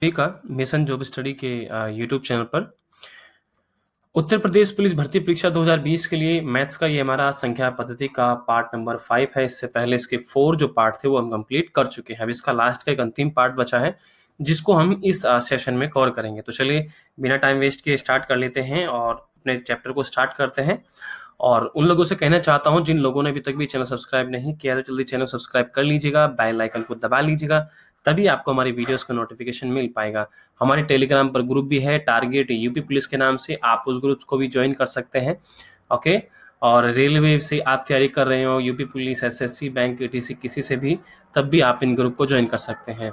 सभी का mission job study के यूट्यूब चैनल पर उत्तर प्रदेश पुलिस भर्ती परीक्षा 2020 के लिए मैथ्स का ये हमारा संख्या पद्धति का पार्ट नंबर 5 है। इससे पहले इसके 4 जो पार्ट थे वो हम कंप्लीट कर चुके हैं। अब इसका लास्ट का एक अंतिम पार्ट बचा है जिसको हम इस सेशन में कवर करेंगे। तो चलिए बिना टाइम वेस्ट किए स्टार्ट कर लेते हैं और अपने चैप्टर को स्टार्ट करते हैं। और उन लोगों से कहना चाहता हूं जिन लोगों ने अभी तक भी चैनल सब्सक्राइब नहीं किया तो जल्दी चैनल सब्सक्राइब कर लीजिएगा, बेल आइकन को दबा लीजिएगा, तभी आपको हमारी वीडियोस का नोटिफिकेशन मिल पाएगा। हमारे टेलीग्राम पर ग्रुप भी है टारगेट यूपी पुलिस के नाम से, आप उस ग्रुप को भी ज्वाइन कर सकते हैं। ओके। और रेलवे से आप तैयारी कर रहे हो, UP police, SSC, bank, ATC, किसी से भी, तब भी आप इन ग्रुप को ज्वाइन कर सकते हैं।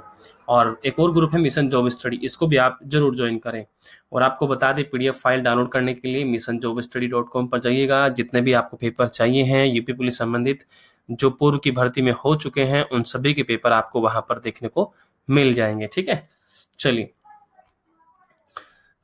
और एक और ग्रुप है मिशन जॉब स्टडी, इसको भी आप जरूर ज्वाइन करें। और आपको बता दें पीडीएफ फाइल डाउनलोड करने के लिए missionjobstudy.com पर जाइएगा। जितने भी आपको पेपर चाहिए हैं यूपी पुलिस संबंधित जो पूर्व की भर्ती में हो चुके हैं उन सभी के पेपर आपको वहां पर देखने को मिल जाएंगे। ठीक है, चलिए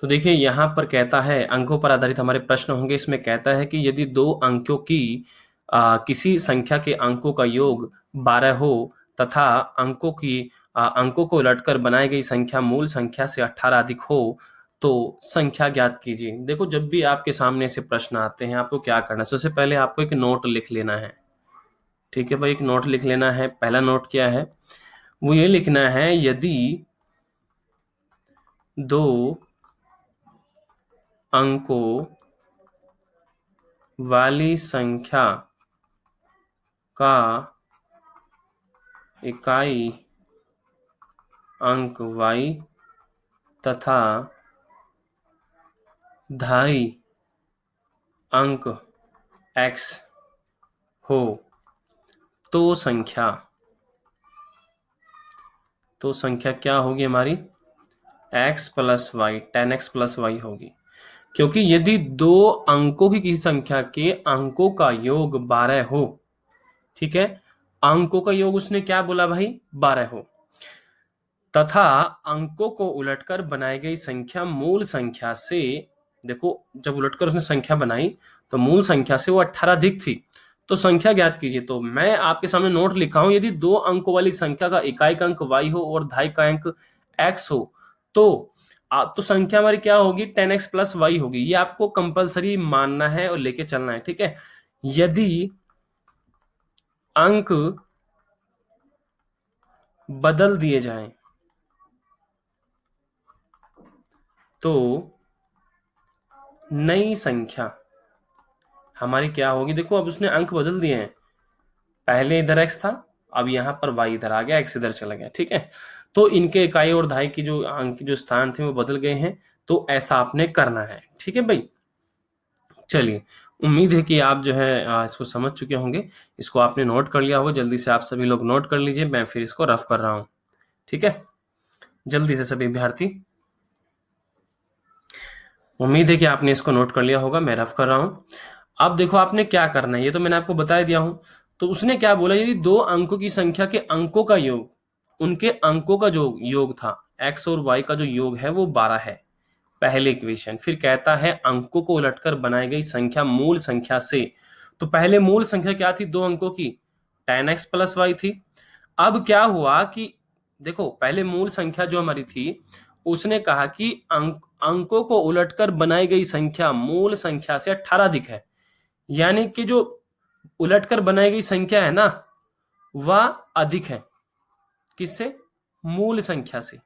तो देखिए यहाँ पर कहता है अंकों पर आधारित हमारे प्रश्न होंगे। इसमें कहता है कि यदि दो अंकों की किसी संख्या के अंकों का योग 12 हो तथा अंकों को उलटकर बनाई गई संख्या मूल संख्या से 18 अधिक हो तो संख्या ज्ञात कीजिए। देखो जब भी आपके सामने से प्रश्न आते हैं आपको क्या करना है, सबसे पहले आपको एक नोट लिख लेना है। ठीक है भाई, एक नोट लिख लेना है। पहला नोट क्या है, वो ये लिखना है यदि दो अंकों वाली संख्या का इकाई अंक y तथा धाई अंक x हो तो संख्या क्या होगी हमारी, x plus y, 10x plus y होगी। क्योंकि यदि दो अंकों की किसी संख्या के अंकों का योग 12 हो, ठीक है, अंकों का योग उसने क्या बोला भाई, 12 हो, तथा अंकों को उलटकर बनाई गई संख्या मूल संख्या से, देखो जब उलटकर उसने संख्या बनाई तो मूल संख्या से वो 18 अधिक थी, तो संख्या ज्ञात कीजिए। तो मैं आपके सामने नोट लिखा हूं, यदि दो अंकों वाली संख्या का इकाई का अंक y हो और धाई का अंक x हो तो संख्या हमारी क्या होगी, 10x प्लस वाई होगी। ये आपको कंपलसरी मानना है और लेके चलना है। ठीक है, यदि अंक बदल दिए जाएं तो नई संख्या हमारी क्या होगी। देखो अब उसने अंक बदल दिए हैं, पहले इधर x था, अब यहां पर y इधर आ गया, x इधर चला गया। ठीक है, तो इनके इकाई और धाई की जो अंक जो स्थान थे वो बदल गए हैं, तो ऐसा आपने करना है। ठीक है भाई, चलिए उम्मीद है कि आप जो है इसको समझ चुके होंगे, इसको आपने नोट कर लिया होगा। जल्दी से आप सभी लोग नोट कर लीजिए, मैं फिर इसको रफ कर रहा हूं। ठीक है, जल्दी से सभी विद्यार्थी, उम्मीद है कि आपने इसको नोट कर लिया होगा, मैं रफ कर रहा हूं। अब देखो आपने क्या करना है, ये तो मैंने आपको बता दिया हूं। तो उसने क्या बोला, यदि दो अंकों की संख्या के अंकों का योग, उनके अंकों का जो योग था x और y का जो योग है वो 12 है, पहले इक्वेशन। फिर कहता है अंकों को उलटकर बनाई गई संख्या मूल संख्या से, तो पहले मूल संख्या क्या थी, दो अंकों की, 10x प्लस वाई थी। अब क्या हुआ कि देखो पहले मूल संख्या जो हमारी थी, उसने कहा कि अंकों को उलटकर बनाई गई संख्या मूल संख्या से 18 अधिक है, यानी कि जो उलटकर बनाई गई संख्या है ना वह अधिक है, किससे, मूल संख्या से।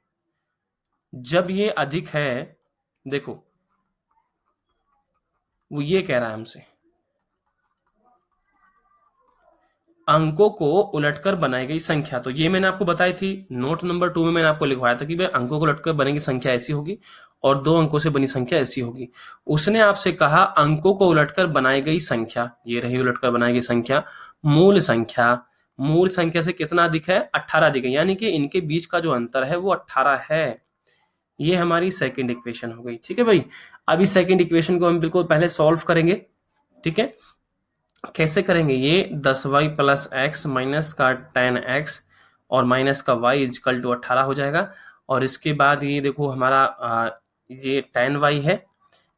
जब ये अधिक है, देखो वो ये कह रहा है हमसे अंकों को उलटकर बनाई गई संख्या, तो ये मैंने आपको बताई थी नोट नंबर 2 में, मैंने आपको लिखवाया था कि भाई अंकों को उलटकर बनेगी संख्या ऐसी होगी और दो अंकों से बनी संख्या ऐसी होगी। उसने आपसे कहा अंकों को उलटकर बनाई गई संख्या, ये रही उलटकर बनाई गई संख्या, मूल संख्या से कितना अधिक है, 18 अधिक है, यानी कि इनके बीच का जो अंतर है वो 18 है। ये हमारी सेकेंड इक्वेशन हो गई। ठीक है भाई, अभी सेकेंड इक्वेशन को हम बिल्कुल पहले सॉल्व करेंगे। ठीक है, कैसे करेंगे, ये 10y प्लस एक्स माइनस का 10x और माइनस का y इजकल टू 18 हो जाएगा। और इसके बाद ये देखो हमारा ये 10y है,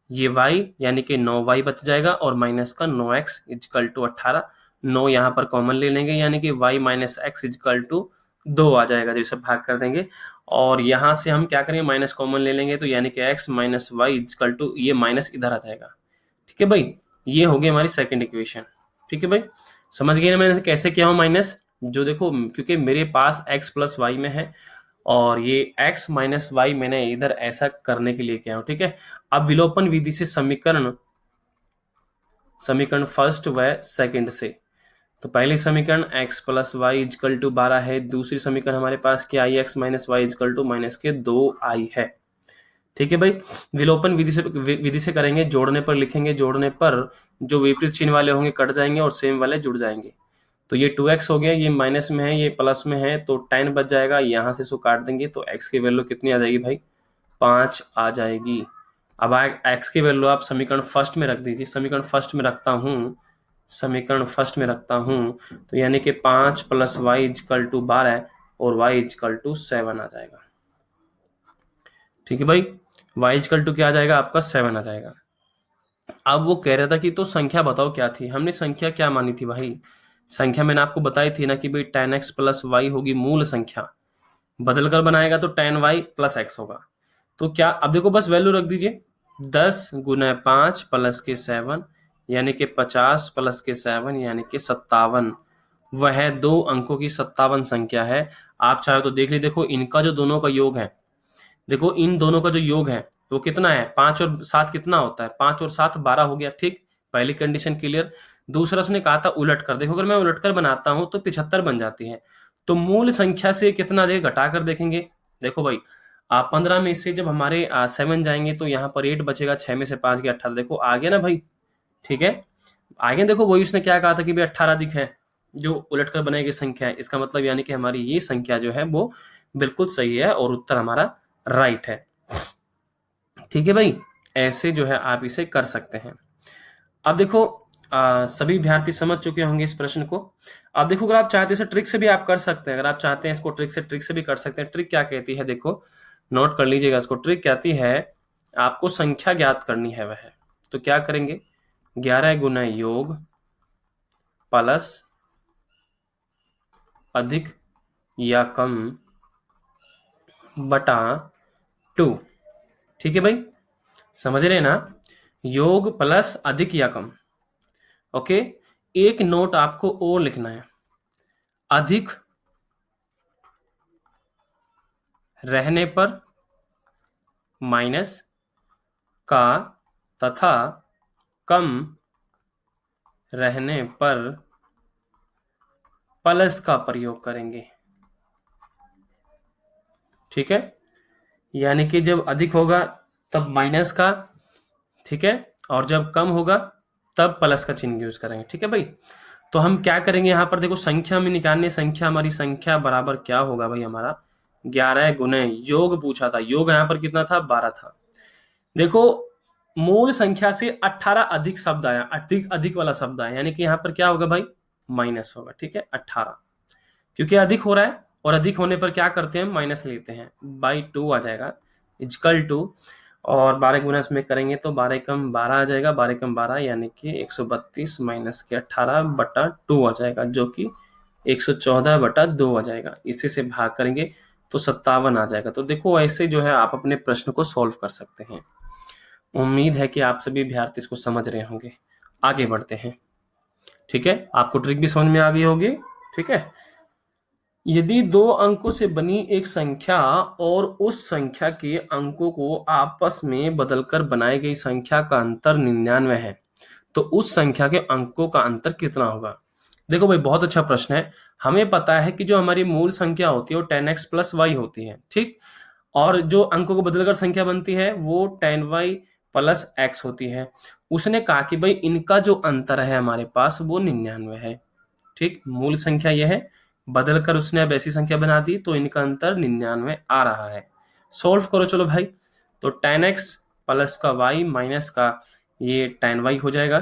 ये y यानी कि 9y बच जाएगा और माइनस का 9x इजकल टू 18, 9 यहाँ पर कॉमन ले लेंगे यानी कि y minus x equal to 2 आ जाएगा, जैसे भाग कर देंगे। और यहाँ से हम क्या करेंगे, माइनस कॉमन ले लेंगे, तो यानी कि x minus y equal to, ये माइनस इधर आ जाएगा। ठीक है भाई, ये हो गई हमारी सेकंड इक्वेशन। ठीक है भाई, समझ गए ना मैंने कैसे किया हूँ माइनस? जो देखो, क्योंकि मेरे पास x प्लस वाई में है और ये x माइनस वाई मैंने इधर ऐसा करने के लिए किया हूँ। ठीक है, अब विलोपन विधि से समीकरण समीकरण फर्स्ट व सेकंड से, तो पहली समीकरण x plus y equal to 12 है, दूसरी समीकरण हमारे पास क्या आई, x minus y equal to minus के 2i है। ठीक है भाई, विलोपन विधि से करेंगे, जोड़ने पर लिखेंगे, जोड़ने पर जो विपरीत चिन्ह वाले होंगे कट जाएंगे और सेम वाले जुड़ जाएंगे। तो ये 2x हो गया, ये माइनस में है, ये प्लस में है, तो 10 बच जाएगा, यहाँ से इसको काट देंगे तो x की वैल्यू कितनी आ जाएगी भाई, 5 आ जाएगी। अब x की वैल्यू आप समीकरण फर्स्ट में रख दीजिए, समीकरण फर्स्ट में रखता हूँ, समीकरण फर्स्ट में रखता हूँ, तो यानी कि 5 प्लस वाई इजकल टू 12 और y इजकल टू 7 आ जाएगा। ठीक है भाई, y इजकल टू क्या आ जाएगा आपका, 7 आ जाएगा। अब वो कह रहा था कि तो संख्या बताओ क्या थी, हमने संख्या क्या मानी थी भाई, संख्या मैंने आपको बताई थी ना कि भाई tan x प्लस वाई होगी मूल संख्या, बदल कर बनाएगा तो tan y प्लस x होगा। तो क्या, अब देखो बस वैल्यू रख दीजिए, 10 गुना 5 प्लस के 7 यानी कि 50 प्लस के 7 यानी कि 57, वह 2 अंकों की 57 संख्या है। आप चाहे तो देख लीजिए, देखो इनका जो दोनों का योग है, देखो इन दोनों का जो योग है वो कितना है, 5 और 7 कितना होता है, 5 और 7 12 हो गया। ठीक, पहली कंडीशन क्लियर। दूसरा उसने कहा था उलट कर, देखो अगर मैं उलट कर बनाता हूं तो 75 बन जाती है, तो मूल संख्या से कितना देगा घटा कर देखेंगे। देखो भाई, 15 में से जब हमारे 7 जाएंगे तो यहाँ पर 8 बचेगा, 6 में से 5 गया 18, देखो आ गया ना भाई। ठीक है, आगे देखो वही उसने क्या कहा था कि भाई 18 अधिक है, जो उलट कर बनाई गई संख्या है, इसका मतलब यानी कि हमारी ये संख्या जो है वो बिल्कुल सही है और उत्तर हमारा राइट है। ठीक है भाई, ऐसे जो है आप इसे कर सकते हैं। अब देखो, सभी विद्यार्थी समझ चुके होंगे इस प्रश्न को। अब देखो, अगर आप चाहते हैं इसे ट्रिक से भी आप कर सकते हैं, अगर आप चाहते हैं इसको ट्रिक से भी कर सकते हैं। ट्रिक क्या कहती है, देखो नोट कर लीजिएगा इसको। ट्रिक कहती है आपको संख्या ज्ञात करनी है, वह तो क्या करेंगे, 11 गुना योग प्लस अधिक या कम बटा 2। ठीक है भाई, समझ रहे हैं ना, योग प्लस अधिक या कम। ओके, एक नोट आपको और लिखना है, अधिक रहने पर माइनस का तथा कम रहने पर प्लस का प्रयोग करेंगे। ठीक है, यानी कि जब अधिक होगा तब माइनस का, ठीक है, और जब कम होगा तब प्लस का चिन्ह यूज करेंगे। ठीक है भाई, तो हम क्या करेंगे यहाँ पर, देखो संख्या में निकालने, संख्या हमारी संख्या बराबर क्या होगा भाई, हमारा 11 गुने योग पूछा था, योग यहाँ पर कितना था, 12 था। देखो मूल संख्या से 18 अधिक शब्द आया, अधिक अधिक वाला शब्द आया, यानी कि यहाँ पर क्या होगा भाई, माइनस होगा। ठीक है, 18 क्योंकि अधिक हो रहा है और अधिक होने पर क्या करते हैं, माइनस लेते हैं, बाई 2 आ जाएगा इजकल टू, और 12 गुना इसमें करेंगे तो 12 कम 12 आ जाएगा, 12 कम 12 यानी कि 132 माइनस के 18 बटा 2 आ जाएगा, जो कि 114 बटा 2 आ जाएगा। इसी से भाग करेंगे तो 57 आ जाएगा। तो देखो ऐसे जो है आप अपने प्रश्न को सॉल्व कर सकते हैं। उम्मीद है कि आप सभी विद्यार्थी इसको समझ रहे होंगे। आगे बढ़ते हैं। ठीक है, आपको ट्रिक भी समझ में आ गई होगी। ठीक है, यदि 2 अंकों से बनी एक संख्या और उस संख्या के अंकों को आपस में बदलकर बनाई गई संख्या का अंतर 99 है, तो उस संख्या के अंकों का अंतर कितना होगा। देखो भाई, बहुत अच्छा प्रश्न है। हमें पता है कि जो हमारी मूल संख्या होती है वो 10x प्लस वाई होती है। ठीक, और जो अंकों को बदलकर संख्या बनती है वो 10y प्लस x होती है। उसने कहा कि भाई इनका जो अंतर है हमारे पास वो 99 है। ठीक, मूल संख्या यह है, बदलकर उसने अब ऐसी संख्या बना दी तो इनका अंतर 99 आ रहा है। सोल्व करो चलो भाई, तो 10x प्लस का y माइनस का ये 10y हो जाएगा।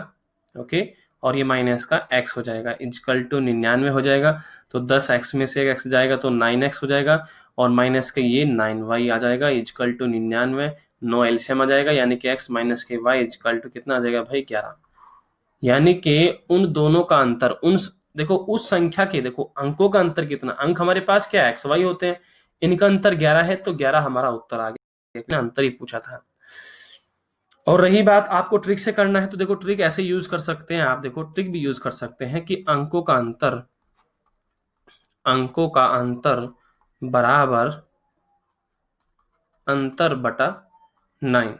ओके, और ये माइनस का x हो जाएगा, इजकल टू 99 हो जाएगा। तो 10x में से एक x जाएगा तो 9x हो जाएगा, और माइनस का ये 9y आ जाएगा, इजकल टू 99। 9 एलसीएम आ जाएगा, यानी कि x माइनस के y इजकल टू कितना आ जाएगा भाई, 11। यानी कि उन दोनों का अंतर, उन देखो उस संख्या के, देखो अंकों का अंतर कितना, अंक हमारे पास क्या है, एक्स वाई होते हैं, इनका अंतर 11 है, तो 11 हमारा उत्तर आ गया, अंतर ही पूछा था। और रही बात आपको ट्रिक से करना है, तो देखो ट्रिक ऐसे यूज कर सकते हैं आप, देखो ट्रिक भी यूज कर सकते हैं कि अंकों का अंतर बराबर अंतर बटा 9।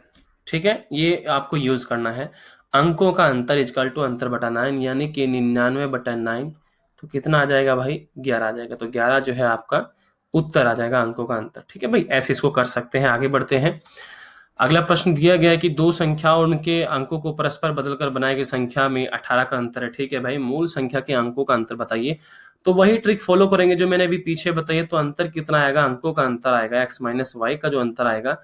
ठीक है, ये आपको यूज करना है। अंकों का अंतर इजकल टू अंतर बटा 9, यानी कि 99/9, तो कितना आ जाएगा भाई, 11 आ जाएगा। तो 11 जो है आपका उत्तर आ जाएगा अंकों का अंतर। ठीक है भाई, ऐसे इसको कर सकते हैं। आगे बढ़ते हैं। अगला प्रश्न दिया गया है कि दो संख्या और उनके अंकों को परस्पर बदलकर बनाई गई संख्या में 18 का अंतर है। ठीक है भाई, मूल संख्या के अंकों का अंतर बताइए। तो वही ट्रिक फॉलो करेंगे जो मैंने अभी पीछे बताई है। तो अंतर कितना आएगा, अंकों का अंतर आएगा x माइनस वाई का जो अंतर आएगा,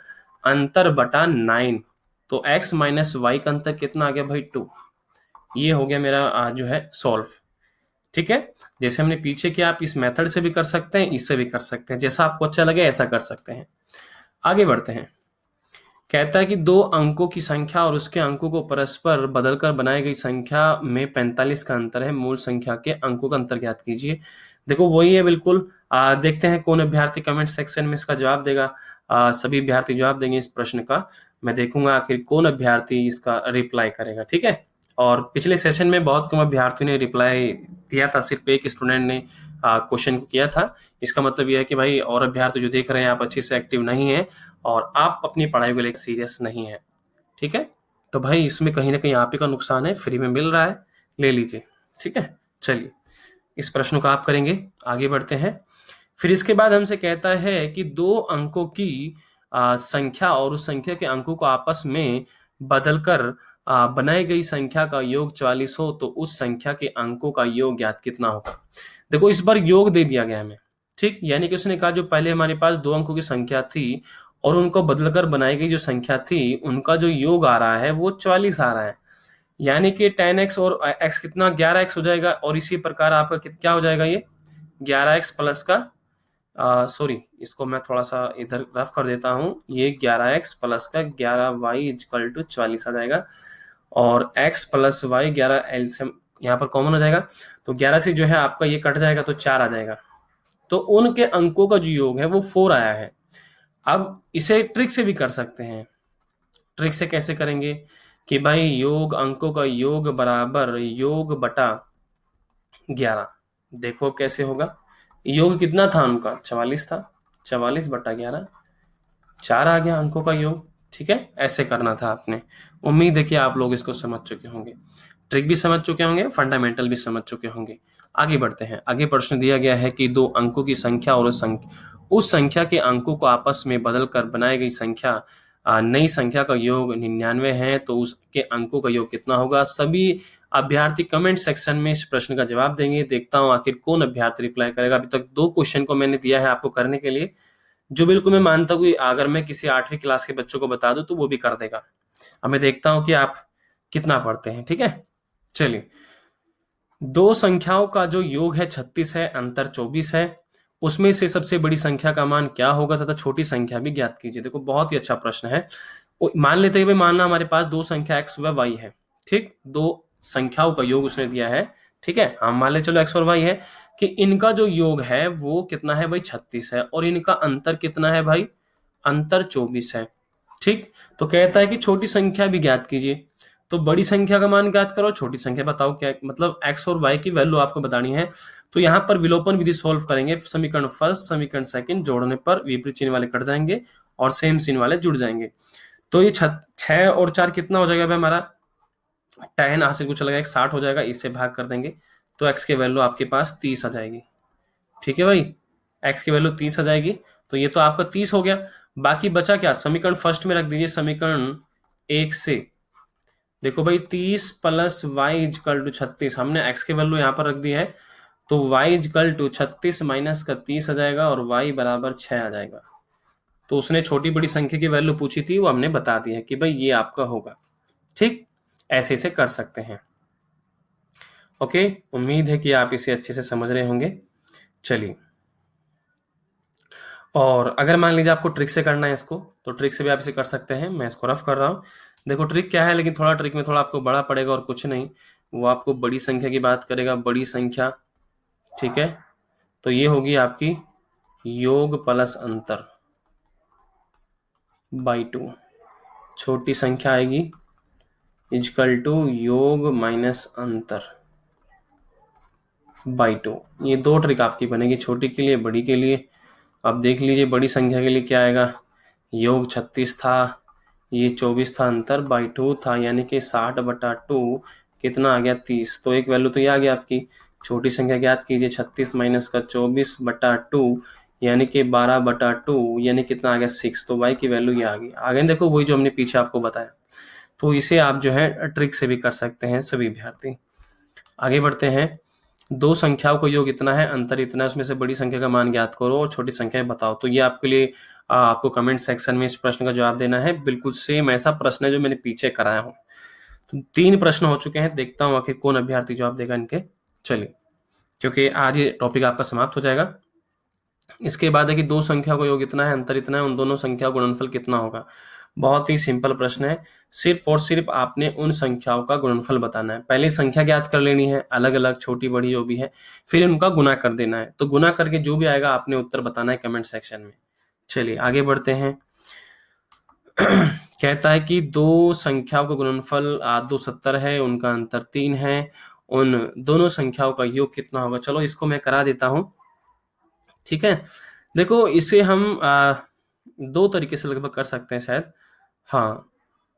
अंतर बटा 9। तो x माइनस वाई का अंतर कितना आ गया भाई, 2। ये हो गया मेरा जो है सॉल्व। ठीक है, जैसे हमने पीछे किया आप इस मेथड से भी कर सकते हैं, इससे भी कर सकते हैं, जैसा आपको अच्छा लगे ऐसा कर सकते हैं। आगे बढ़ते हैं। कहता है कि दो अंकों की संख्या और उसके अंकों को परस्पर बदलकर बनाई गई संख्या में 45 का अंतर है, मूल संख्या के अंकों का अंतर ज्ञात कीजिए। देखो वही है बिल्कुल। देखते हैं कौन अभ्यर्थी कमेंट सेक्शन में इसका जवाब देगा। सभी अभ्यर्थी जवाब देंगे इस प्रश्न का। मैं देखूंगा आखिर कौन अभ्यर्थी इसका रिप्लाई करेगा। ठीक है, और पिछले सेशन में बहुत कम अभ्यर्थियों ने रिप्लाई दिया था, सिर्फ एक स्टूडेंट ने क्वेश्चन को किया था। इसका मतलब यह है कि भाई और अभ्यर्थी जो देख रहे हैं आप अच्छे से एक्टिव नहीं है और आप अपनी पढ़ाई को लेकर सीरियस नहीं है। ठीक है, तो भाई इसमें कहीं ना कहीं आप ही का नुकसान है, फ्री में मिल रहा है, ले लीजिए। ठीक है, चलिए इस प्रश्न को आप करेंगे। आगे बढ़ते हैं। फिर इसके बाद हमसे कहता है कि दो अंकों की संख्या और उस संख्या के अंकों को आपस में बदलकर बनाई गई संख्या का योग 44 हो, तो उस संख्या के अंकों का योग ज्ञात कितना होगा। देखो इस बार योग दे दिया गया हमें। ठीक, यानी कि उसने कहा जो पहले हमारे पास दो अंकों की संख्या थी और उनको बदलकर बनाई गई जो संख्या थी, उनका जो योग आ रहा है वो 44 आ रहा है। यानी कि 10x और x कितना, 11x हो जाएगा। और इसी प्रकार आपका क्या हो जाएगा, ये 11x प्लस का सॉरी, इसको मैं थोड़ा सा इधर रफ कर देता हूं। ये 11x प्लस का 11y इक्वल टू 44 आ जाएगा। और x प्लस वाई 11 एलसीएम यहाँ पर कॉमन हो जाएगा, तो 11 से जो है आपका ये कट जाएगा तो 4 आ जाएगा। तो उनके अंकों का जो योग है वो 4 आया है। अब इसे ट्रिक से भी कर सकते हैं। ट्रिक से कैसे करेंगे कि भाई योग अंकों का योग बराबर योग बटा 11। देखो कैसे होगा, योग कितना था उनका, 44 था, 44/11, 4 आ गया अंकों का योग। ठीक है, ऐसे करना था आपने। उम्मीद है कि आप लोग इसको समझ चुके होंगे, ट्रिक भी समझ चुके होंगे, फंडामेंटल भी समझ चुके होंगे। आगे बढ़ते हैं। आगे प्रश्न दिया गया है कि दो अंकों की संख्या और उस संख्या के अंकों को आपस में बदलकर बनाई गई संख्या नई संख्या का योग 99 है, तो उसके अंकों का योग कितना होगा। सभी अभ्यर्थी कमेंट सेक्शन में इस प्रश्न का जवाब देंगे। देखता हूं आखिर कौन अभ्यर्थी रिप्लाई करेगा। अभी तक 2 क्वेश्चन को मैंने दिया है आपको करने के लिए, जो बिल्कुल मैं मानता हूँ अगर मैं किसी 8वीं क्लास के बच्चों को बता दूं तो वो भी कर देगा। अब मैं देखता हूं कि आप कितना पढ़ते हैं। ठीक है, चलिए। दो संख्याओं का जो योग है 36 है, अंतर 24 है। उसमें से सबसे बड़ी संख्या का मान क्या होगा तथा छोटी संख्या भी ज्ञात कीजिए। देखो बहुत ही अच्छा प्रश्न है। मान लेते हैं भाई, मानना हमारे पास दो संख्या x व y है। ठीक, दो संख्याओं का योग उसने दिया है। ठीक है, हम मान ले चलो x और y है कि इनका जो योग है वो कितना है भाई, 36 है। और इनका अंतर कितना है भाई, अंतर 24 है। ठीक, तो कहता है कि छोटी संख्या भी ज्ञात कीजिए। तो बड़ी संख्या का मान ज्ञात करो, छोटी संख्या बताओ क्या, मतलब x और y की वैल्यू आपको बतानी है। तो यहाँ पर विलोपन विधि सोल्व करेंगे। समीकरण फर्स्ट समीकरण सेकंड जोड़ने पर विपरीत चिन्ह वाले कट जाएंगे और सेम चिन्ह वाले जुड़ जाएंगे। तो ये 6 और 4 कितना हो जाएगा भाई हमारा, tan हासिल कुछ लगाएगा 60 हो जाएगा, इससे भाग कर देंगे तो x की वैल्यू आपके पास 30 आ जाएगी। ठीक है भाई, x की वैल्यू 30 आ जाएगी। तो ये तो आपका 30 हो गया। बाकी बचा क्या, समीकरण फर्स्ट में रख दीजिए समीकरण 1 से। देखो भाई 30 प्लस वाई इजकल टू 36, हमने x की वैल्यू यहाँ पर रख दी है। तो y इजकल टू 36 माइनस का 30 आ जाएगा और y बराबर 6 आ जाएगा। तो उसने छोटी बड़ी संख्या की वैल्यू पूछी थी, वो हमने बता दी है कि भाई ये आपका होगा। ठीक, ऐसे से कर सकते हैं। ओके, उम्मीद है कि आप इसे अच्छे से समझ रहे होंगे। चलिए, और अगर मान लीजिए आपको ट्रिक से करना है इसको, तो ट्रिक से भी आप इसे कर सकते हैं। मैं इसको रफ कर रहा हूँ। देखो ट्रिक क्या है, लेकिन थोड़ा ट्रिक में थोड़ा आपको बड़ा पड़ेगा और कुछ नहीं। वो आपको बड़ी संख्या की बात करेगा, बड़ी संख्या। ठीक है, तो ये होगी आपकी योग प्लस अंतर बाई 2, छोटी संख्या आएगी इजकल टू योग माइनस अंतर बाई 2। ये दो ट्रिक आपकी बनेगी, छोटी के लिए बड़ी के लिए। अब देख लीजिए बड़ी संख्या के लिए क्या आएगा, योग 36 था, ये 24 था, अंतर बाई 2 था, यानी कि 60/2 कितना आ गया 30। तो एक वैल्यू तो ये आ गया आपकी। छोटी संख्या ज्ञात कीजिए, 36 माइनस का 24/2 यानी कि 12/2 यानी कितना आ गया 6। तो y की वैल्यू ये आ गई। आगे देखो वही जो हमने पीछे आपको बताया। तो इसे आप जो है ट्रिक से भी कर सकते हैं सभी विद्यार्थी। आगे बढ़ते हैं। दो संख्याओं का योग इतना है, अंतर इतना है, उसमें से बड़ी संख्या का मान ज्ञात करो और छोटी संख्या बताओ। तो ये आपके लिए आपको कमेंट सेक्शन में इस प्रश्न का जवाब देना है। बिल्कुल सेम ऐसा प्रश्न है जो मैंने पीछे कराया हूँ। तो 3 प्रश्न हो चुके हैं, देखता हूँ आखिर कौन अभ्यर्थी जवाब देगा इनके। चलिए, क्योंकि आज ये टॉपिक आपका समाप्त हो जाएगा। इसके बाद है कि दो संख्याओं का योग इतना है, अंतर इतना है, उन दोनों संख्याओं का गुणनफल कितना होगा। बहुत ही सिंपल प्रश्न है, सिर्फ और सिर्फ आपने उन संख्याओं का गुणनफल बताना है। पहले संख्या ज्ञात कर लेनी है, अलग अलग छोटी बड़ी जो भी है, फिर उनका गुना कर देना है। तो गुना करके जो भी आएगा आपने उत्तर बताना है कमेंट सेक्शन में। चलिए आगे बढ़ते हैं। कहता है कि दो संख्याओं का गुणनफल 270 है, उनका अंतर 3 है, उन दोनों संख्याओं का योग कितना होगा। चलो इसको मैं करा देता हूं, ठीक है। देखो इसे हम दो तरीके से लगभग कर सकते हैं शायद। हाँ,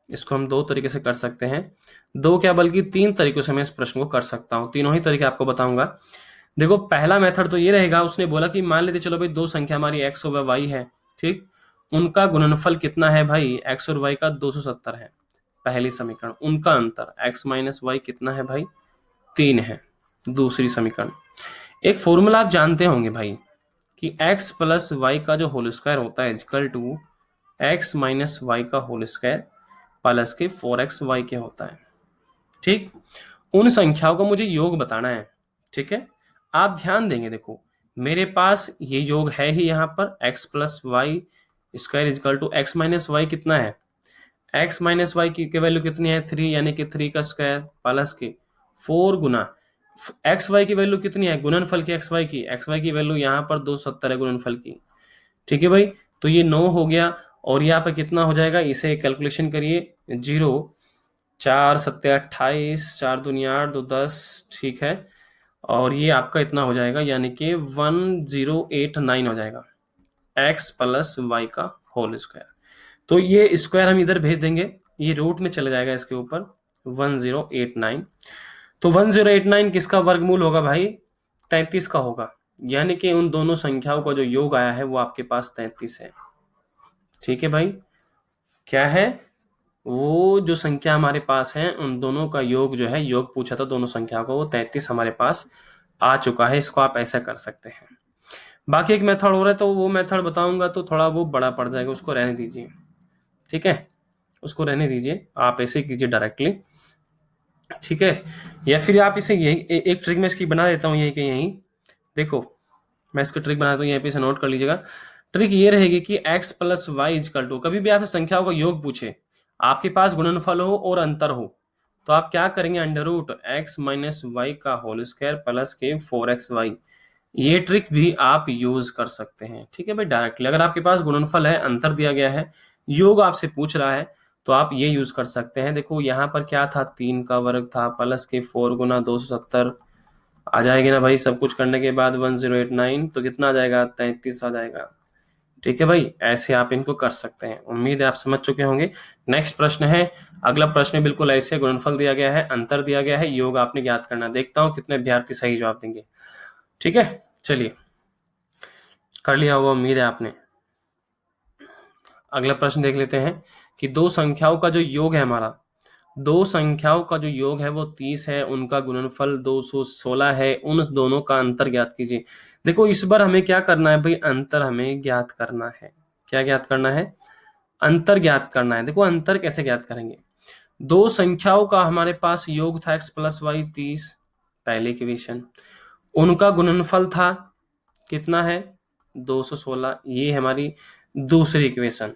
इसको हम दो तरीके से कर सकते हैं, दो क्या बल्कि 3 तरीकों से मैं इस प्रश्न को कर सकता हूँ। तीनों ही तरीके आपको बताऊंगा। देखो पहला मेथड तो ये रहेगा, उसने बोला कि मान लेते चलो भाई दो संख्या हमारी x और y है, ठीक। उनका गुणनफल कितना है भाई, x और y का 270 है। पहली समीकरण, उनका अंतर x माइनस वाई कितना है भाई, 3 है। दूसरी समीकरण, एक फॉर्मूला आप जानते होंगे भाई कि x प्लस वाई का जो होल स्क्वायर होता है equal to x minus y का होल स्क्वायर प्लस के 4xy के होता है, ठीक। उन संख्याओं का मुझे योग बताना है, ठीक है। आप ध्यान देंगे, देखो मेरे पास ये योग है ही यहाँ पर, x plus y square equal to x minus y कितना है, x माइनस वाई की वैल्यू कितनी है 3, यानी कि 3 का स्क्वायर प्लस के 4 गुना एक्स वाई की वैल्यू कितनी है, गुणनफल की एक्स वाई की वैल्यू यहाँ पर 270 है गुणनफल की, ठीक है भाई। तो ये 9 हो गया, और यहाँ पर कितना हो जाएगा, इसे कैलकुलेशन करिए, 0 4 सत्ते 28, 4 दूनी 8, 2 10, ठीक है। और ये आपका इतना हो जाएगा, यानी कि 1089 हो जाएगा x प्लस वाई का होल स्क्वायर। तो ये स्क्वायर हम इधर भेज देंगे, ये रूट में चला जाएगा इसके ऊपर 1089। तो 1089 किसका वर्गमूल होगा भाई, 33 का होगा। यानी कि उन दोनों संख्याओं का जो योग आया है वो आपके पास 33 है, ठीक है भाई। क्या है, वो जो संख्या हमारे पास है उन दोनों का योग जो है, योग पूछा था दोनों संख्याओं का, वो 33 हमारे पास आ चुका है। इसको आप ऐसा कर सकते हैं। बाकी एक मेथड हो रहा है, तो वो मेथड बताऊंगा तो थोड़ा वो बड़ा पड़ जाएगा, उसको रहने दीजिए, ठीक है। उसको रहने दीजिए, आप ऐसे कीजिए डायरेक्टली, ठीक है। या फिर आप इसे यही एक ट्रिक में इसकी बना देता हूँ, यही कि यही देखो, मैं इसको ट्रिक बनाता हूँ, यहाँ पे इसे नोट कर लीजिएगा। ट्रिक ये रहेगी कि x plus y equal to, कभी भी आपसे संख्याओं का योग पूछे, आपके पास गुणनफल हो और अंतर हो, तो आप क्या करेंगे, under root x minus y का होल स्क्वायर प्लस के 4xy। ये ट्रिक भी आप यूज कर सकते हैं, ठीक है भाई। डायरेक्टली अगर आपके पास गुणनफल है, अंतर दिया गया है, योग आपसे पूछ रहा है, तो आप ये यूज कर सकते हैं। देखो यहाँ पर क्या था, 3 का वर्ग था प्लस के 4 गुना 270 आ जाएगी ना भाई। सब कुछ करने के बाद 1089, तो कितना आ जाएगा, 33 आ जाएगा, ठीक है भाई। ऐसे आप इनको कर सकते हैं। उम्मीद है आप समझ चुके होंगे। नेक्स्ट प्रश्न है, अगला प्रश्न बिल्कुल ऐसे, गुणनफल दिया गया है, अंतर दिया गया है, योग आपने ज्ञात करना। देखता हूं कितने विद्यार्थी सही जवाब देंगे, ठीक है। चलिए, कर लिया होगा उम्मीद है आपने। अगला प्रश्न देख लेते हैं कि दो संख्याओं का जो योग है हमारा, दो संख्याओं का जो योग है वो 30 है, उनका गुणनफल 216 है, उन दोनों का अंतर ज्ञात कीजिए। देखो इस बार हमें क्या करना है भाई, अंतर हमें ज्ञात करना है। क्या ज्ञात करना है, अंतर ज्ञात करना है। देखो अंतर कैसे ज्ञात करेंगे, दो संख्याओं का हमारे पास योग था x प्लस वाई 30, पहले इक्वेशन, उनका गुणनफल था कितना है 216, ये हमारी दूसरी इक्वेशन।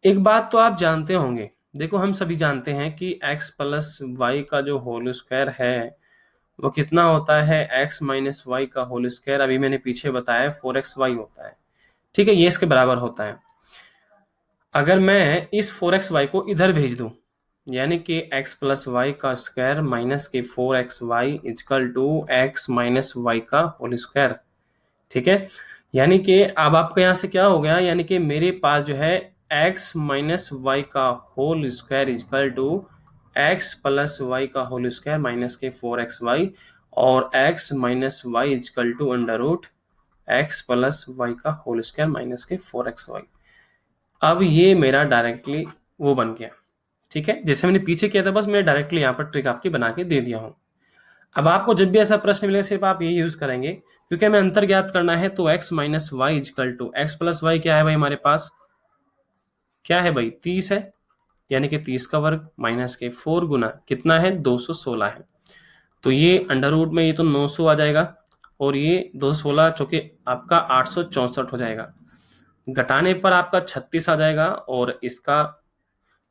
एक बात तो आप जानते होंगे, देखो हम सभी जानते हैं कि x प्लस वाई का जो होल स्क्वायर है वो कितना होता है, x माइनस वाई का होल स्क्वायर, अभी मैंने पीछे बताया 4xy होता है। ठीक है, ये इसके बराबर होता है। अगर मैं इस 4xy को इधर भेज दूं, यानी कि x प्लस वाई का स्क्वायर माइनस के 4xy equal to x minus y का होल स्क्वायर। ठीक है, यानी कि अब आपका यहाँ से क्या हो गया, यानी कि मेरे पास जो है x माइनस वाई का whole square equal to x plus y का होल स्क्वायर माइनस के 4xy और x minus y equal to under root x plus y का होल स्क्वायर माइनस के 4xy। अब ये मेरा डायरेक्टली वो बन गया। ठीक है, जैसे मैंने पीछे किया था, बस मैं डायरेक्टली यहाँ पर ट्रिक आपकी बना के दे दिया हूँ। अब आपको जब भी ऐसा प्रश्न मिलेगा सिर्फ आप ये यूज करेंगे, क्योंकि हमें अंतर ज्ञात करना है, तो x minus y equal to x plus y क्या है भाई हमारे पास, क्या है भाई 30 है, यानी कि 30 का वर्ग माइनस के 4 गुना कितना है 216 है। तो ये अंडर रूट में ये तो 900 आ जाएगा और ये 216 चूंकि आपका 864 हो जाएगा, घटाने पर आपका 36 आ जाएगा और इसका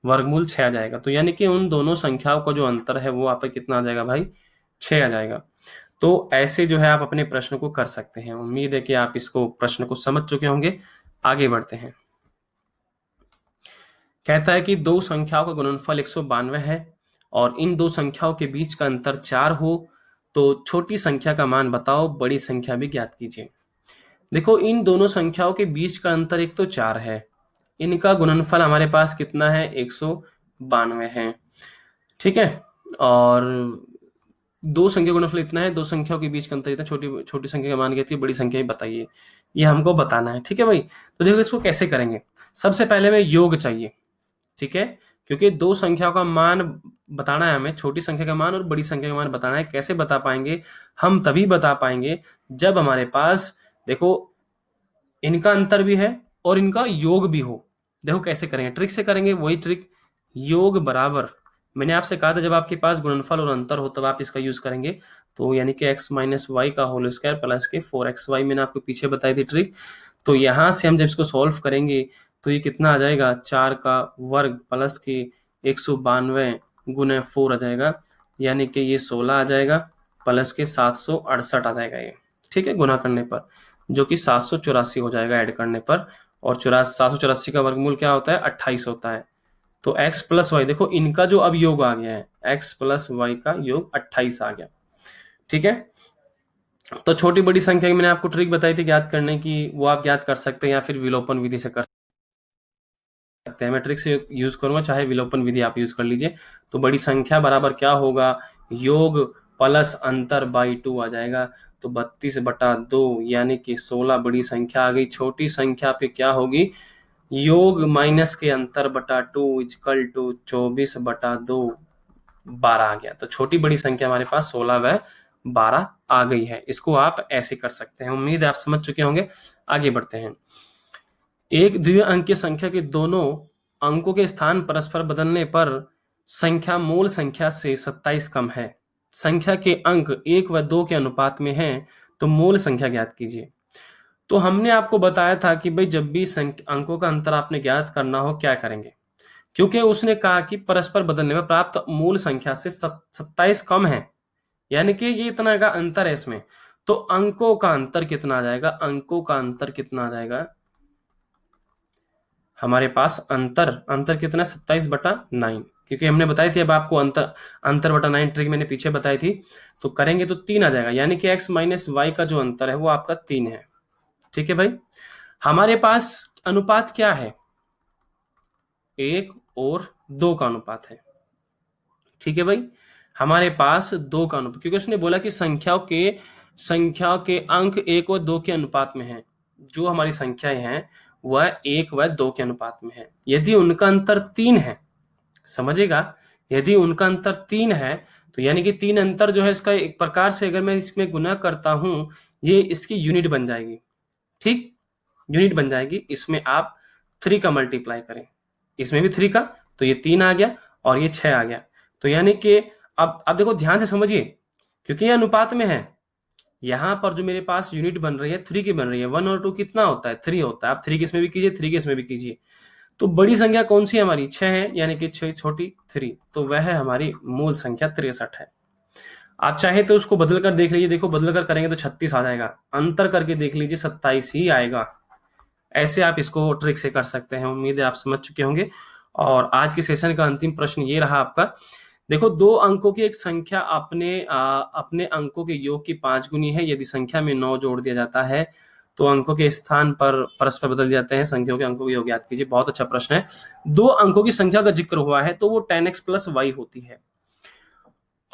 वर्गमूल 6 आ जाएगा। तो यानी कि उन दोनों संख्याओं का जो अंतर है वो आपका कितना आ जाएगा भाई, 6 आ जाएगा। तो ऐसे जो है आप अपने प्रश्न को कर सकते हैं। उम्मीद है कि आप इसको प्रश्न को समझ चुके होंगे। आगे बढ़ते हैं। कहता है कि दो संख्याओं का गुणनफल 192 है और इन दो संख्याओं के बीच का अंतर 4 हो तो छोटी संख्या का मान बताओ, बड़ी संख्या भी ज्ञात कीजिए। देखो, इन दोनों संख्याओं के बीच का अंतर एक तो 4 है, इनका गुणनफल हमारे पास कितना है 192 है। ठीक है, और दो संख्या गुणनफल इतना है, दो संख्याओं के बीच का अंतर इतना, छोटी छोटी संख्या का मान कहती है, बड़ी संख्या ही बताइए, ये हमको बताना है। ठीक है भाई, तो देखो इसको कैसे करेंगे। सबसे पहले हमें योग चाहिए। ठीक है, क्योंकि दो संख्याओं का मान बताना है हमें, छोटी संख्या का मान और बड़ी संख्या का मान बताना है। कैसे बता पाएंगे, हम तभी बता पाएंगे जब हमारे पास देखो इनका अंतर भी है और इनका योग भी हो। देखो कैसे करेंगे, ट्रिक से करेंगे, वही ट्रिक, योग बराबर, मैंने आपसे कहा था जब आपके पास गुणनफल और अंतर हो तब आप इसका यूज करेंगे। तो यानी कि x माइनस वाई का होल स्क्वायर प्लस के 4xy, मैंने आपको पीछे बताई थी ट्रिक। तो यहां से हम जब इसको सॉल्व करेंगे तो ये कितना आ जाएगा, 4 का वर्ग प्लस के 192 गुने 4 आ जाएगा, यानी कि ये 16 आ जाएगा प्लस के 768 आ जाएगा ये। ठीक है, गुना करने पर जो कि 784 हो जाएगा ऐड करने पर, और 784 का वर्गमूल क्या होता है 28 होता है। तो x प्लस वाई, देखो इनका जो अब योग आ गया है, x प्लस वाई का योग 28 आ गया। ठीक है, तो छोटी बड़ी संख्या की मैंने आपको ट्रिक बताई थी ज्ञात करने की, वो आप ज्ञात कर सकते हैं या फिर विलोपन विधि से कर सकते हैं। मैं ट्रिक से यूज करूंगा, चाहे विलोपन विधि आप यूज कर लीजिए। तो बड़ी संख्या बराबर क्या होगा, योग प्लस अंतर बाई 2 आ जाएगा। तो 32/2 यानी कि 16 बड़ी संख्या आ गई। छोटी संख्या पे क्या होगी, योग माइनस के अंतर बटा 2 इजकल टू 24/2 12 आ गया। तो छोटी बड़ी संख्या हमारे पास 16 व 12 आ गई है। इसको आप ऐसे कर सकते हैं। उम्मीद है आप समझ चुके होंगे। आगे बढ़ते हैं। एक द्वितीय अंक की संख्या के दोनों अंकों के स्थान परस्पर बदलने पर संख्या मूल संख्या से 27 कम है। संख्या के अंक 1 व 2 के अनुपात में हैं, तो मूल संख्या ज्ञात कीजिए। तो हमने आपको बताया था कि भाई जब भी अंकों का अंतर आपने ज्ञात करना हो क्या करेंगे, क्योंकि उसने कहा कि परस्पर बदलने में प्राप्त मूल संख्या से 27 कम है, यानी कि ये इतना का अंतर है इसमें। तो अंकों का अंतर कितना आ जाएगा, अंकों का अंतर कितना आ जाएगा हमारे पास, अंतर अंतर कितना 27/9, क्योंकि हमने बताई थी अब आपको अंतर अंतर बटा 9 ट्रिक मैंने पीछे बताई थी। तो करेंगे तो 3 आ जाएगा, यानी कि x माइनस वाई का जो अंतर है वो आपका 3 है। ठीक है भाई, हमारे पास अनुपात क्या है, 1 और 2 का अनुपात है। ठीक है भाई, हमारे पास 2 का अनुपात, क्योंकि उसने बोला कि संख्या के अंक 1 और 2 के अनुपात में है। जो हमारी संख्याएं हैं वह 1 व 2 के अनुपात में है। यदि उनका अंतर 3 है, समझेगा, यदि उनका अंतर 3 है तो यानी कि 3 अंतर जो है इसका एक प्रकार से अगर मैं इसमें गुना करता हूं, ये इसकी यूनिट बन जाएगी। ठीक, यूनिट बन जाएगी। इसमें आप 3 का मल्टीप्लाई करें, इसमें भी 3 का, तो ये 3 आ गया और ये 6 आ गया। तो यानी कि अब देखो ध्यान से समझिए, क्योंकि ये अनुपात में है, यहां पर जो मेरे पास यूनिट बन रही है 3 की बन रही है। 1 और 2 कितना होता है 3 होता है। आप 3 किस में भी कीजिए, 3 किस में भी कीजिए। तो बड़ी संख्या कौन सी है हमारी, 6 है, यानी कि 6 छोटी 3, तो वह है हमारी मूल संख्या 63 है। आप चाहे तो उसको बदल कर देख लीजिए, देखो बदल कर करेंगे तो 36 आ जाएगा, अंतर करके देख लीजिए 27 ही आएगा। ऐसे आप इसको ट्रिक से कर सकते हैं। उम्मीद है आप समझ चुके होंगे। और आज के सेशन का अंतिम प्रश्न ये रहा आपका। देखो, 2 अंकों की एक संख्या अपने अंकों के योग की 5 गुनी है। यदि संख्या में 9 जोड़ दिया जाता है तो अंकों के स्थान पर परस्पर बदल जाते हैं। संख्याओं के अंकों के योग याद कीजिए। बहुत अच्छा प्रश्न है। 2 अंकों की संख्या का जिक्र हुआ है तो वो 10x प्लस वाई होती है।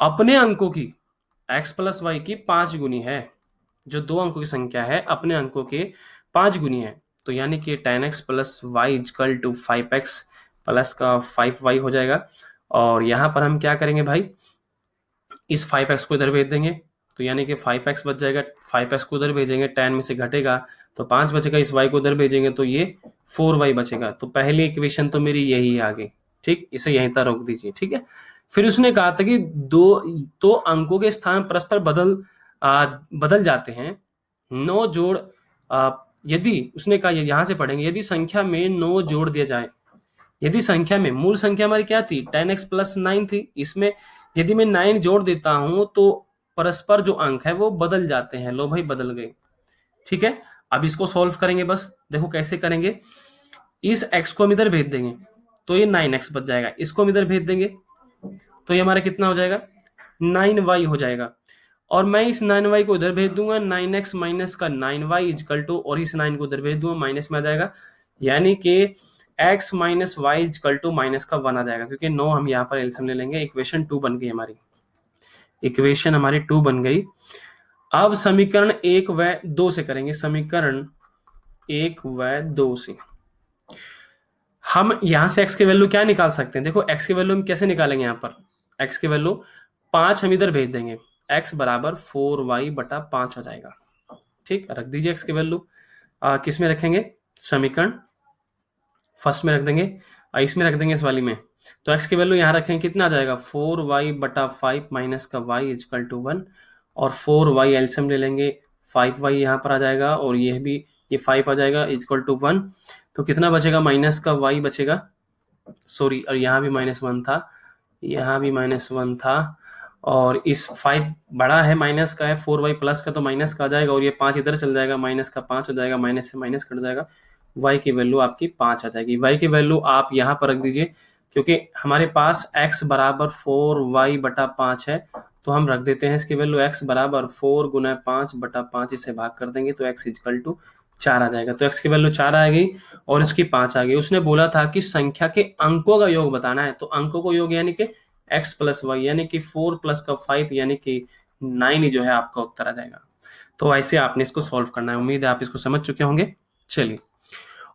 अपने अंकों की x प्लस वाई की 5 गुनी है। जो 2 अंकों की संख्या है अपने अंकों के 5 गुनी है, तो यानी कि 10x plus y equal to 5x plus का 5y हो जाएगा। और यहां पर हम क्या करेंगे भाई, इस 5x को इधर भेज देंगे तो यानी कि 5x बच जाएगा। 5x को उधर भेजेंगे, 10 में से घटेगा तो 5 बचेगा। इस y को उधर भेजेंगे तो ये 4y बचेगा। तो पहली इक्वेशन तो मेरी यही आ गई। ठीक, इसे यहीं तक रोक दीजिए। ठीक है। फिर उसने कहा था कि दो अंकों के स्थान परस्पर बदल जाते हैं। 9 जोड़ यदि उसने कहा, यहां से पढ़ेंगे, यदि संख्या में 9 जोड़ दिया जाए। यदि संख्या में, मूल संख्या हमारी क्या थी, 10x प्लस 9 थी। इसमें यदि मैं 9 जोड़ देता हूं तो परस्पर जो अंक है वो बदल जाते हैं। लो भाई, बदल गए। ठीक है। अब इसको सॉल्व करेंगे। बस देखो कैसे करेंगे। इस x को हम इधर भेज देंगे तो ये 9x बच जाएगा। इसको हम इधर भेज देंगे तो ये हमारा कितना हो जाएगा, 9y हो जाएगा। और मैं इस 9y को इधर भेज दूंगा, 9x माइनस का 9y इजकल टू, और इस 9 को इधर भेज दूंगा, माइनस में आ जाएगा। यानी कि x minus y equal to minus का 1 आ जाएगा, क्योंकि 9 हम यहाँ पर एलसीएम ले लेंगे। इक्वेशन 2 बन गई हमारी। इक्वेशन हमारी 2 बन गई। अब समीकरण 1 व 2 से करेंगे। समीकरण 1 व 2 से हम यहां से x के वैल्यू क्या निकाल सकते हैं। देखो x के वैल्यू हम कैसे निकालेंगे। यहाँ पर x के वैल्यू 5 हम इधर भेज देंगे, x बराबर 4y बटा 5 हो जाएगा। ठीक, रख दीजिए x के वैल्यू। किस में रखेंगे, समीकरण फर्स्ट में रख देंगे, इसमें रख देंगे, इस वाली में। तो x की वैल्यू यहाँ रखेंगे, कितना आ जाएगा, 4y बटा 5 माइनस का y इजकल टू 1। और 4y एलसीएम ले लेंगे, 5y यहाँ पर आ जाएगा और ये भी, ये 5 आ जाएगा इजकल टू 1। तो कितना बचेगा, माइनस का y बचेगा। सॉरी, और यहाँ भी -1 था, यहाँ भी -1 था। और इस 5 बड़ा है, माइनस का है, 4y प्लस का तो माइनस का आ जाएगा। और ये 5 इधर चल जाएगा, माइनस का 5 हो जाएगा, माइनस से माइनस कट जाएगा। y की वैल्यू आपकी 5 आ जाएगी। y की वैल्यू आप यहाँ पर रख दीजिए, क्योंकि हमारे पास x बराबर 4y बटा 5 है। तो हम रख देते हैं इसकी वैल्यू x बराबर 4 गुना 5 बटा 5, इसे भाग कर देंगे तो x इजकल टू 4 आ जाएगा। तो x की वैल्यू 4 आ गई और इसकी 5 आ गई। उसने बोला था कि संख्या के अंकों का योग बताना है, तो अंकों को योग यानी कि x प्लस वाई, यानी कि 4 प्लस का 5, यानी कि 9 ही जो है आपका उत्तर आ जाएगा। तो ऐसे आपने इसको सॉल्व करना है। उम्मीद है आप इसको समझ चुके होंगे। चलिए,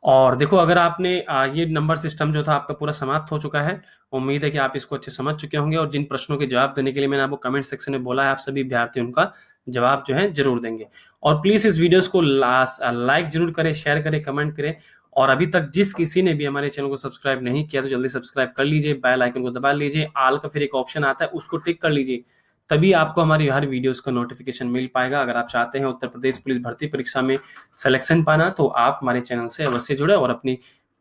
और देखो, अगर आपने ये नंबर सिस्टम जो था आपका पूरा समाप्त हो चुका है। उम्मीद है कि आप इसको अच्छे समझ चुके होंगे। और जिन प्रश्नों के जवाब देने के लिए मैंने आपको कमेंट सेक्शन में बोला है, आप सभी विद्यार्थी उनका जवाब जो है जरूर देंगे। और प्लीज इस वीडियोस को लाइक जरूर करें, शेयर करें, कमेंट करें। और अभी तक जिस किसी ने भी हमारे चैनल को सब्सक्राइब नहीं किया तो जल्दी सब्सक्राइब कर लीजिए, बेल आइकन को दबा लीजिए, ऑल का फिर एक ऑप्शन आता है उसको टिक कर लीजिए, तभी आपको हमारी हर वीडियोस का नोटिफिकेशन मिल पाएगा। अगर आप चाहते हैं उत्तर प्रदेश पुलिस भर्ती परीक्षा में सिलेक्शन पाना, तो आप हमारे चैनल से अवश्य जुड़े और अपनी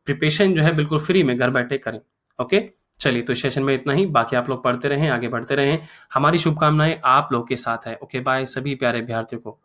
प्रिपरेशन जो है बिल्कुल फ्री में घर बैठे करें। ओके, चलिए, तो सेशन में इतना ही। बाकी आप लोग पढ़ते रहें, आगे बढ़ते रहें। हमारी शुभकामनाएं आप लोग के साथ है। ओके, बाय सभी प्यारे विद्यार्थियों को।